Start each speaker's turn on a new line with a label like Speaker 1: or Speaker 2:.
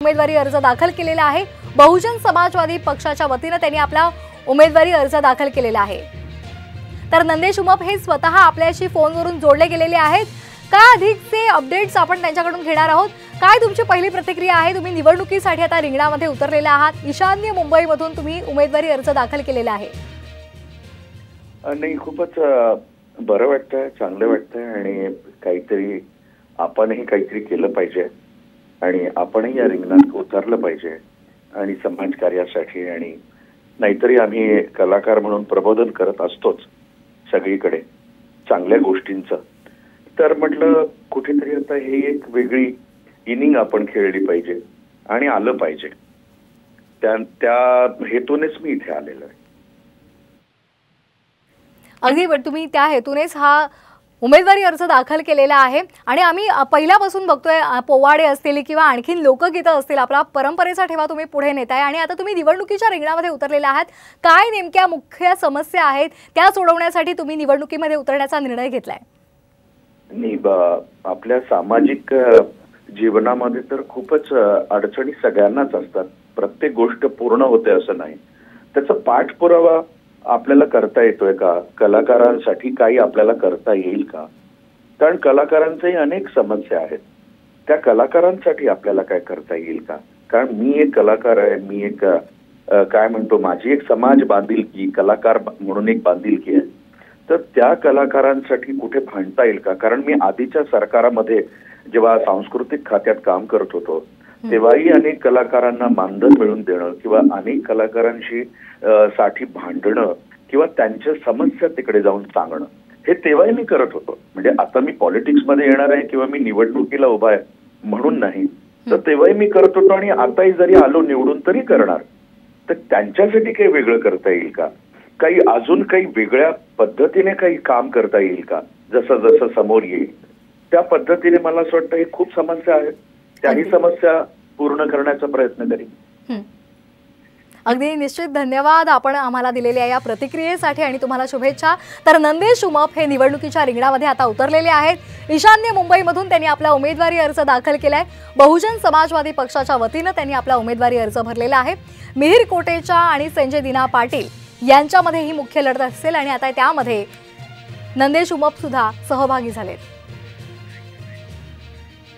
Speaker 1: उमेदवारी अर्ज दाखल केलेला आहे। बहुजन समाजवादी पक्षाच्या वतीने त्यांनी आपला उमेदवारी अर्ज दाखल केलेला आहे। तर नंदेश उमप हे स्वतः आपल्याशी फोनवरून जोडले गेलेले आहेत। काय अधिकचे अपडेट्स आपण त्यांच्याकडून घेणार आहोत। काय तुमची पहिली प्रतिक्रिया आहे? तुम्ही निवडणुकीसाठी आता रिंगणामध्ये उतरलेला आहात। ईशान्य मुंबईमधून तुम्ही उमेदवारी अर्ज दाखल केलेला आहे।
Speaker 2: नाही, खूपच बरं वाटतंय, चांगलं वाटतंय आणि काहीतरी आपणही काहीतरी केलं पाहिजे आणि आपणही या रिंगणात उतरलं पाहिजे आणि समाजकार्यासाठी। आणि नाहीतरी आम्ही कलाकार म्हणून प्रबोधन करत असतोच सगळीकडे चांगल्या गोष्टींचं। तर म्हटलं कुठेतरी आता हे एक वेगळी इनिंग आपण खेळली पाहिजे आणि आलं पाहिजे, त्या हेतूनेच मी इथे आलेलो आहे।
Speaker 1: अगदी तुम्ही त्या हेतूनेच हा उमेदवारी अर्ज दाखल केलेला आहे आणि आम्ही पहिल्यापासून बघतोय पोवाडे असतील किंवा आणखीन लोकगीतं असतील, आपला परंपरेचा ठेवा तुम्ही पुढे नेताय आणि आता तुम्ही निवडणुकीच्या रिंगणामध्ये उतरलेला आहात। काय नेमक्या मुख्य समस्या आहेत त्या सोडवण्यासाठी तुम्ही निवडणुकीमध्ये उतरण्याचा निर्णय घेतलाय?
Speaker 2: आपल्या सामाजिक जीवनामध्ये तर खूपच अडचणी सगळ्यांनाच असतात। प्रत्येक गोष्ट पूर्ण होते असं नाही, त्याचा पाठपुरावा आपल्याला करता येतोय का? कलाकारांसाठी काही आपल्याला करता येईल का? कारण कलाकारांच्याही अनेक समस्या आहेत, त्या कलाकारांसाठी आपल्याला काय करता येईल का? कारण मी एक कलाकार आहे, मी एक काय म्हणतो, माझी एक समाज बांधिलकी, कलाकार म्हणून एक बांधिलकी आहे। तर त्या कलाकारांसाठी कुठे भांडता येईल का? कारण मी आधीच्या सरकारामध्ये जेव्हा सांस्कृतिक खात्यात काम करत होतो तेव्हाही अनेक कलाकारांना मानधन मिळवून देणं किंवा अनेक कलाकारांशी साठी भांडणं किंवा त्यांच्या समस्या तिकडे जाऊन सांगणं हे तेव्हाही मी करत होतो। म्हणजे आता मी पॉलिटिक्समध्ये येणार आहे किंवा मी निवडणुकीला उभा आहे म्हणून नाही, तर तेव्हाही मी करत होतो आणि आताही जरी आलो निवडून तरी करणार। तर त्यांच्यासाठी काही वेगळं करता येईल का? काही अजून काही वेगळ्या पद्धतीने काही काम करता येईल का? जसं जसं समोर येईल त्या पद्धतीने मला असं वाटतं हे खूप समस्या आहेत, त्याही समस्या पूर्ण करण्याचा प्रयत्न करीन।
Speaker 1: अगदी निश्चित धन्यवाद आपण आम्हाला दिलेल्या या प्रतिक्रियेसाठी आणि तुम्हाला शुभेच्छा। तर नंदेश उमप हे निवडणुकीच्या रिंगणामध्ये आता उतरलेले आहेत। ईशान्य मुंबईमधून त्यांनी आपला उमेदवारी अर्ज दाखल केलाय। बहुजन समाजवादी पक्षाच्या वतीने त्यांनी आपला उमेदवारी अर्ज भरलेला आहे। मिहिर कोटेचा आणि संजय दिना पाटील यांच्यामध्ये ही मुख्य लढत असेल आणि आता त्यामध्ये नंदेश उमप सुद्धा सहभागी झालेत।